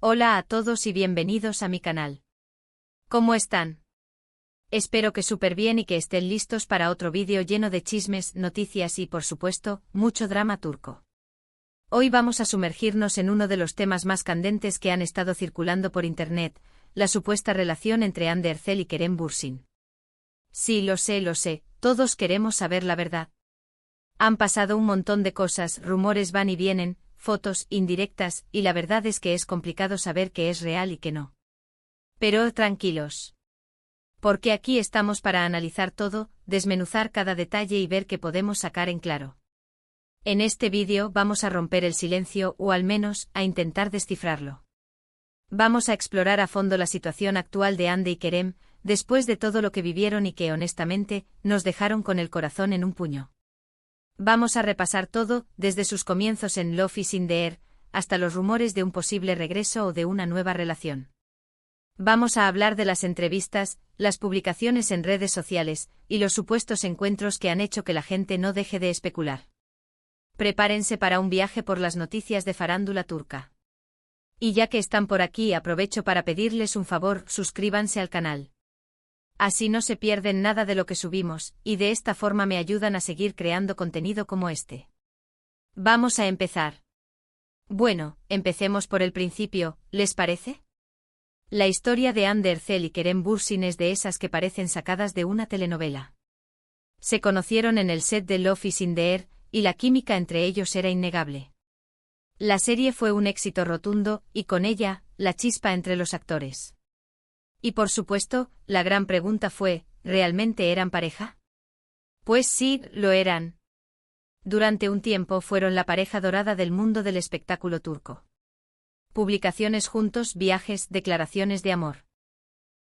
Hola a todos y bienvenidos a mi canal. ¿Cómo están? Espero que súper bien y que estén listos para otro vídeo lleno de chismes, noticias y, por supuesto, mucho drama turco. Hoy vamos a sumergirnos en uno de los temas más candentes que han estado circulando por internet, la supuesta relación entre Hande Erçel y Kerem Bürsin. Sí, lo sé, todos queremos saber la verdad. Han pasado un montón de cosas, rumores van y vienen, fotos, indirectas, y la verdad es que es complicado saber qué es real y qué no. Pero tranquilos. Porque aquí estamos para analizar todo, desmenuzar cada detalle y ver qué podemos sacar en claro. En este vídeo vamos a romper el silencio o al menos a intentar descifrarlo. Vamos a explorar a fondo la situación actual de Hande y Kerem, después de todo lo que vivieron y que honestamente nos dejaron con el corazón en un puño. Vamos a repasar todo, desde sus comienzos en Love is in the Air, hasta los rumores de un posible regreso o de una nueva relación. Vamos a hablar de las entrevistas, las publicaciones en redes sociales, y los supuestos encuentros que han hecho que la gente no deje de especular. Prepárense para un viaje por las noticias de farándula turca. Y ya que están por aquí, aprovecho para pedirles un favor, suscríbanse al canal. Así no se pierden nada de lo que subimos, y de esta forma me ayudan a seguir creando contenido como este. Vamos a empezar. Bueno, empecemos por el principio, ¿les parece? La historia de Hande Erçel y Kerem Bürsin es de esas que parecen sacadas de una telenovela. Se conocieron en el set de Love is in the Air, y la química entre ellos era innegable. La serie fue un éxito rotundo, y con ella, la chispa entre los actores. Y por supuesto, la gran pregunta fue, ¿realmente eran pareja? Pues sí, lo eran. Durante un tiempo fueron la pareja dorada del mundo del espectáculo turco. Publicaciones juntos, viajes, declaraciones de amor.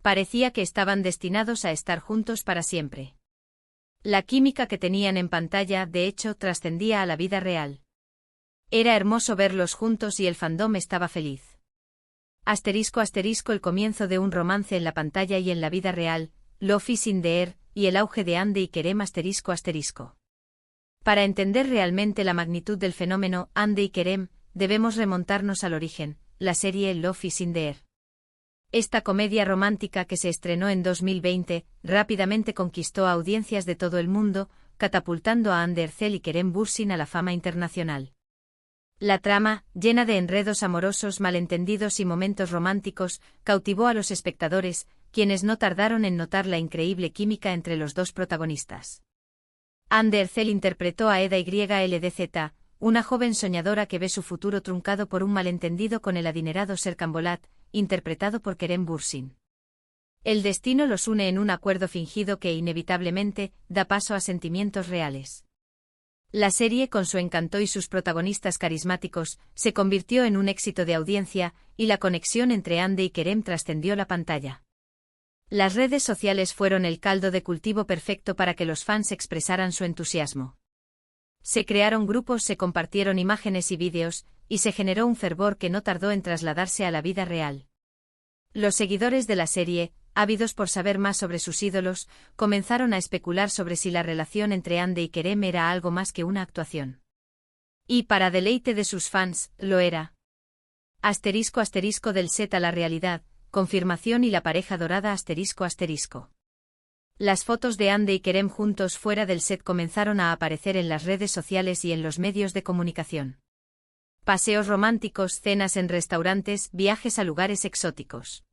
Parecía que estaban destinados a estar juntos para siempre. La química que tenían en pantalla, de hecho, trascendía a la vida real. Era hermoso verlos juntos y el fandom estaba feliz. *** El comienzo de un romance en la pantalla y en la vida real, Love is in the Air, y el auge de Hande y Kerem ***. Para entender realmente la magnitud del fenómeno Hande y Kerem, debemos remontarnos al origen, la serie Love is in the Air. Esta comedia romántica que se estrenó en 2020, rápidamente conquistó a audiencias de todo el mundo, catapultando a Hande Erçel y Kerem Bürsin a la fama internacional. La trama, llena de enredos amorosos, malentendidos y momentos románticos, cautivó a los espectadores, quienes no tardaron en notar la increíble química entre los dos protagonistas. Hande Erçel interpretó a Eda YLDZ, una joven soñadora que ve su futuro truncado por un malentendido con el adinerado Serkan Bolat, interpretado por Kerem Bürsin. El destino los une en un acuerdo fingido que inevitablemente da paso a sentimientos reales. La serie, con su encanto y sus protagonistas carismáticos, se convirtió en un éxito de audiencia, y la conexión entre Hande y Kerem trascendió la pantalla. Las redes sociales fueron el caldo de cultivo perfecto para que los fans expresaran su entusiasmo. Se crearon grupos, se compartieron imágenes y vídeos, y se generó un fervor que no tardó en trasladarse a la vida real. Los seguidores de la serie, ávidos por saber más sobre sus ídolos, comenzaron a especular sobre si la relación entre Hande y Kerem era algo más que una actuación. Y para deleite de sus fans, lo era. *** Del set a la realidad, confirmación y la pareja dorada ***. Las fotos de Hande y Kerem juntos fuera del set comenzaron a aparecer en las redes sociales y en los medios de comunicación. Paseos románticos, cenas en restaurantes, viajes a lugares exóticos.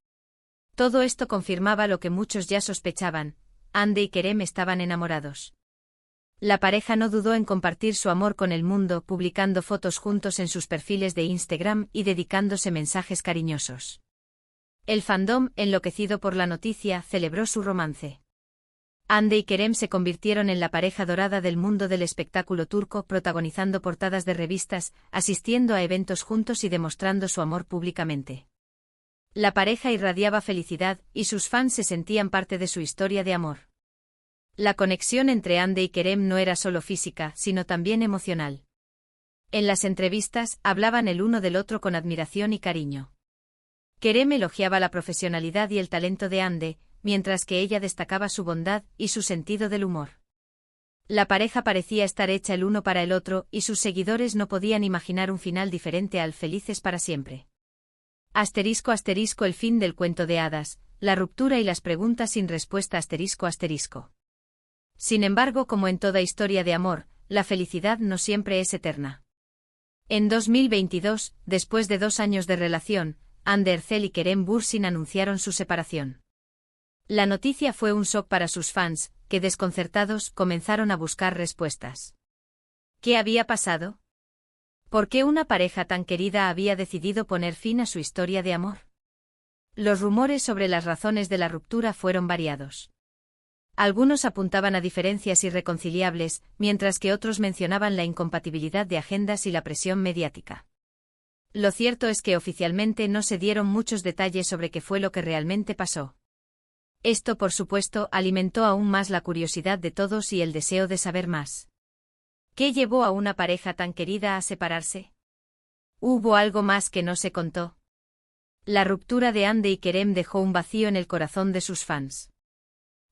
Todo esto confirmaba lo que muchos ya sospechaban: Hande y Kerem estaban enamorados. La pareja no dudó en compartir su amor con el mundo, publicando fotos juntos en sus perfiles de Instagram y dedicándose mensajes cariñosos. El fandom, enloquecido por la noticia, celebró su romance. Hande y Kerem se convirtieron en la pareja dorada del mundo del espectáculo turco, protagonizando portadas de revistas, asistiendo a eventos juntos y demostrando su amor públicamente. La pareja irradiaba felicidad, y sus fans se sentían parte de su historia de amor. La conexión entre Hande y Kerem no era solo física, sino también emocional. En las entrevistas, hablaban el uno del otro con admiración y cariño. Kerem elogiaba la profesionalidad y el talento de Hande, mientras que ella destacaba su bondad y su sentido del humor. La pareja parecía estar hecha el uno para el otro, y sus seguidores no podían imaginar un final diferente al felices para siempre. Asterisco asterisco el fin del cuento de hadas, la ruptura y las preguntas sin respuesta asterisco asterisco. Sin embargo, como en toda historia de amor, la felicidad no siempre es eterna. En 2022, después de 2 años de relación, Anne Ercel y Kerem Bürsin anunciaron su separación. La noticia fue un shock para sus fans, que desconcertados comenzaron a buscar respuestas. ¿Qué había pasado? ¿Por qué una pareja tan querida había decidido poner fin a su historia de amor? Los rumores sobre las razones de la ruptura fueron variados. Algunos apuntaban a diferencias irreconciliables, mientras que otros mencionaban la incompatibilidad de agendas y la presión mediática. Lo cierto es que oficialmente no se dieron muchos detalles sobre qué fue lo que realmente pasó. Esto, por supuesto, alimentó aún más la curiosidad de todos y el deseo de saber más. ¿Qué llevó a una pareja tan querida a separarse? ¿Hubo algo más que no se contó? La ruptura de Anne y Kerem dejó un vacío en el corazón de sus fans.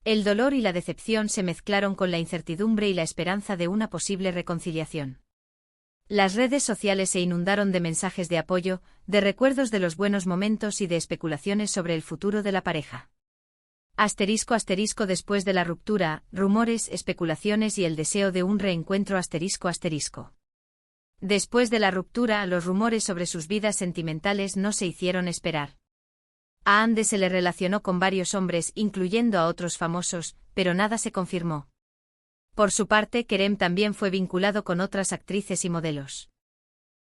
El dolor y la decepción se mezclaron con la incertidumbre y la esperanza de una posible reconciliación. Las redes sociales se inundaron de mensajes de apoyo, de recuerdos de los buenos momentos y de especulaciones sobre el futuro de la pareja. Asterisco asterisco después de la ruptura, rumores, especulaciones y el deseo de un reencuentro asterisco asterisco. Después de la ruptura, los rumores sobre sus vidas sentimentales no se hicieron esperar. A Anne se le relacionó con varios hombres, incluyendo a otros famosos, pero nada se confirmó. Por su parte, Kerem también fue vinculado con otras actrices y modelos.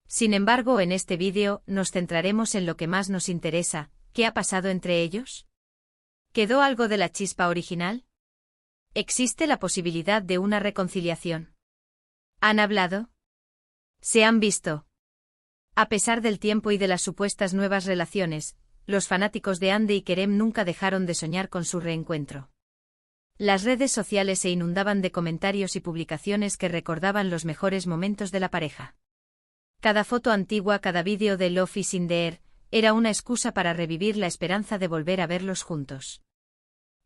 Sin embargo, en este vídeo, nos centraremos en lo que más nos interesa: ¿qué ha pasado entre ellos? ¿Quedó algo de la chispa original? ¿Existe la posibilidad de una reconciliación? ¿Han hablado? ¿Se han visto? A pesar del tiempo y de las supuestas nuevas relaciones, los fanáticos de Anne y Kerem nunca dejaron de soñar con su reencuentro. Las redes sociales se inundaban de comentarios y publicaciones que recordaban los mejores momentos de la pareja. Cada foto antigua, cada vídeo de Love is in the air, era una excusa para revivir la esperanza de volver a verlos juntos.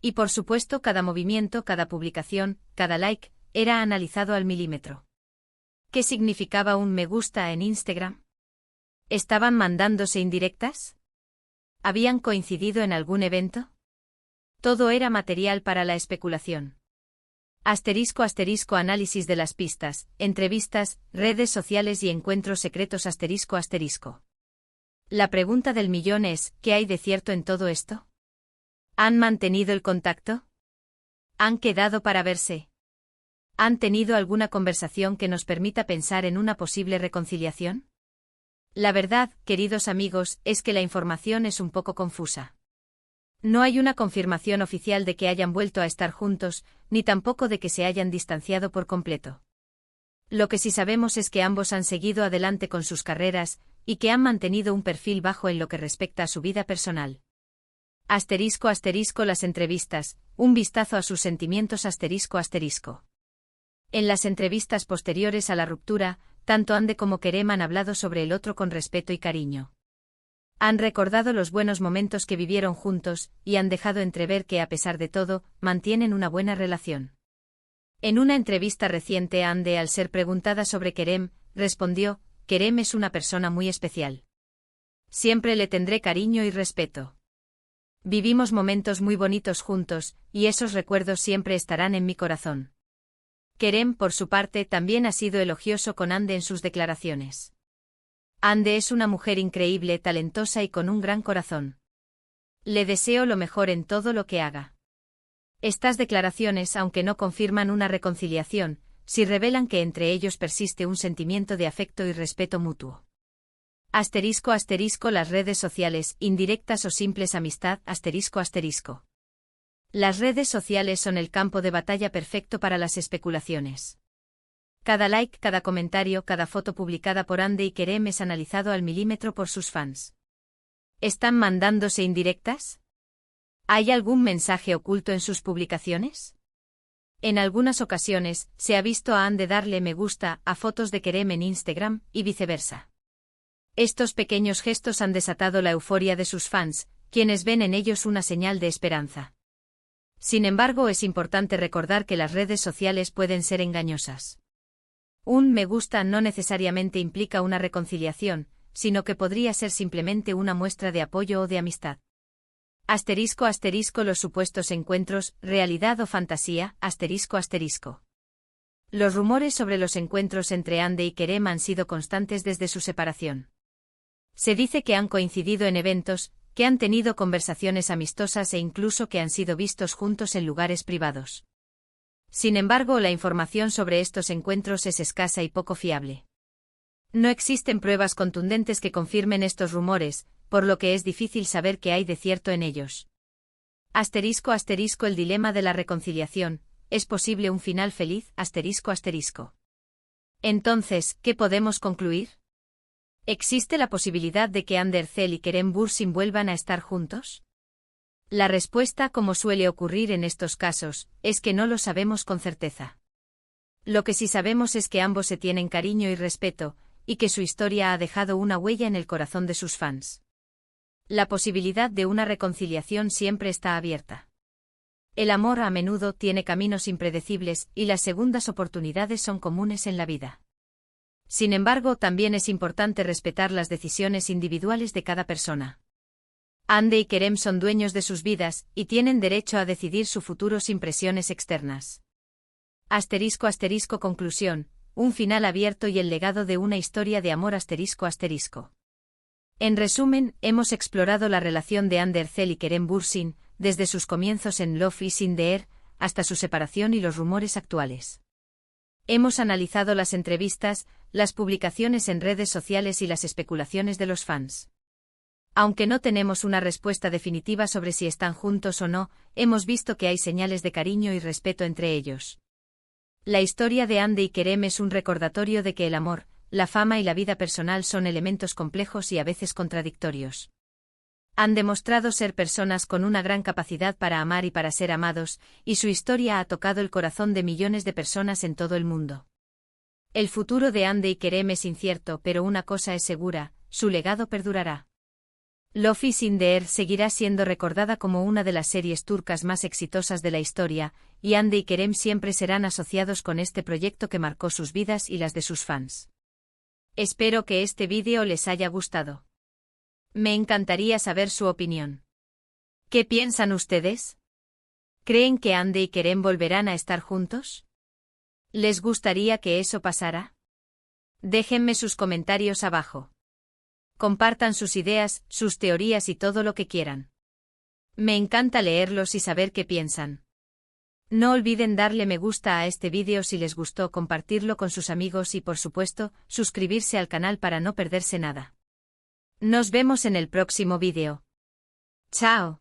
Y por supuesto, cada movimiento, cada publicación, cada like, era analizado al milímetro. ¿Qué significaba un me gusta en Instagram? ¿Estaban mandándose indirectas? ¿Habían coincidido en algún evento? Todo era material para la especulación. Asterisco asterisco análisis de las pistas, entrevistas, redes sociales y encuentros secretos asterisco asterisco. La pregunta del millón es, ¿qué hay de cierto en todo esto? ¿Han mantenido el contacto? ¿Han quedado para verse? ¿Han tenido alguna conversación que nos permita pensar en una posible reconciliación? La verdad, queridos amigos, es que la información es un poco confusa. No hay una confirmación oficial de que hayan vuelto a estar juntos, ni tampoco de que se hayan distanciado por completo. Lo que sí sabemos es que ambos han seguido adelante con sus carreras, y que han mantenido un perfil bajo en lo que respecta a su vida personal. Asterisco asterisco las entrevistas, un vistazo a sus sentimientos asterisco asterisco. En las entrevistas posteriores a la ruptura, tanto Anne como Kerem han hablado sobre el otro con respeto y cariño. Han recordado los buenos momentos que vivieron juntos, y han dejado entrever que a pesar de todo, mantienen una buena relación. En una entrevista reciente, Anne, al ser preguntada sobre Kerem, respondió: Kerem es una persona muy especial. Siempre le tendré cariño y respeto. Vivimos momentos muy bonitos juntos, y esos recuerdos siempre estarán en mi corazón. Kerem, por su parte, también ha sido elogioso con Anne en sus declaraciones. Anne es una mujer increíble, talentosa y con un gran corazón. Le deseo lo mejor en todo lo que haga. Estas declaraciones, aunque no confirman una reconciliación, sí revelan que entre ellos persiste un sentimiento de afecto y respeto mutuo. Asterisco asterisco las redes sociales, indirectas o simples amistad, asterisco asterisco. Las redes sociales son el campo de batalla perfecto para las especulaciones. Cada like, cada comentario, cada foto publicada por Anne y Kerem es analizado al milímetro por sus fans. ¿Están mandándose indirectas? ¿Hay algún mensaje oculto en sus publicaciones? En algunas ocasiones, se ha visto a Anne darle me gusta a fotos de Kerem en Instagram, y viceversa. Estos pequeños gestos han desatado la euforia de sus fans, quienes ven en ellos una señal de esperanza. Sin embargo, es importante recordar que las redes sociales pueden ser engañosas. Un me gusta no necesariamente implica una reconciliación, sino que podría ser simplemente una muestra de apoyo o de amistad. Asterisco asterisco los supuestos encuentros, realidad o fantasía, asterisco asterisco. Los rumores sobre los encuentros entre Ande y Kerem han sido constantes desde su separación. Se dice que han coincidido en eventos, que han tenido conversaciones amistosas e incluso que han sido vistos juntos en lugares privados. Sin embargo, la información sobre estos encuentros es escasa y poco fiable. No existen pruebas contundentes que confirmen estos rumores, por lo que es difícil saber qué hay de cierto en ellos. Asterisco asterisco el dilema de la reconciliación, ¿es posible un final feliz? Asterisco asterisco. Entonces, ¿qué podemos concluir? ¿Existe la posibilidad de que Hande Erçel y Kerem Bürsin vuelvan a estar juntos? La respuesta, como suele ocurrir en estos casos, es que no lo sabemos con certeza. Lo que sí sabemos es que ambos se tienen cariño y respeto, y que su historia ha dejado una huella en el corazón de sus fans. La posibilidad de una reconciliación siempre está abierta. El amor a menudo tiene caminos impredecibles y las segundas oportunidades son comunes en la vida. Sin embargo, también es importante respetar las decisiones individuales de cada persona. Hande y Kerem son dueños de sus vidas y tienen derecho a decidir su futuro sin presiones externas. Asterisco asterisco conclusión, un final abierto y el legado de una historia de amor asterisco asterisco. En resumen, hemos explorado la relación de Hande Erçel y Kerem Bürsin, desde sus comienzos en Love is in the Air, hasta su separación y los rumores actuales. Hemos analizado las entrevistas, las publicaciones en redes sociales y las especulaciones de los fans. Aunque no tenemos una respuesta definitiva sobre si están juntos o no, hemos visto que hay señales de cariño y respeto entre ellos. La historia de Hande y Kerem es un recordatorio de que el amor, la fama y la vida personal son elementos complejos y a veces contradictorios. Han demostrado ser personas con una gran capacidad para amar y para ser amados, y su historia ha tocado el corazón de millones de personas en todo el mundo. El futuro de Hande y Kerem es incierto, pero una cosa es segura, su legado perdurará. Love is in the Air seguirá siendo recordada como una de las series turcas más exitosas de la historia, y Hande y Kerem siempre serán asociados con este proyecto que marcó sus vidas y las de sus fans. Espero que este vídeo les haya gustado. Me encantaría saber su opinión. ¿Qué piensan ustedes? ¿Creen que Hande y Kerem volverán a estar juntos? ¿Les gustaría que eso pasara? Déjenme sus comentarios abajo. Compartan sus ideas, sus teorías y todo lo que quieran. Me encanta leerlos y saber qué piensan. No olviden darle me gusta a este vídeo si les gustó, compartirlo con sus amigos y, por supuesto, suscribirse al canal para no perderse nada. Nos vemos en el próximo vídeo. ¡Chao!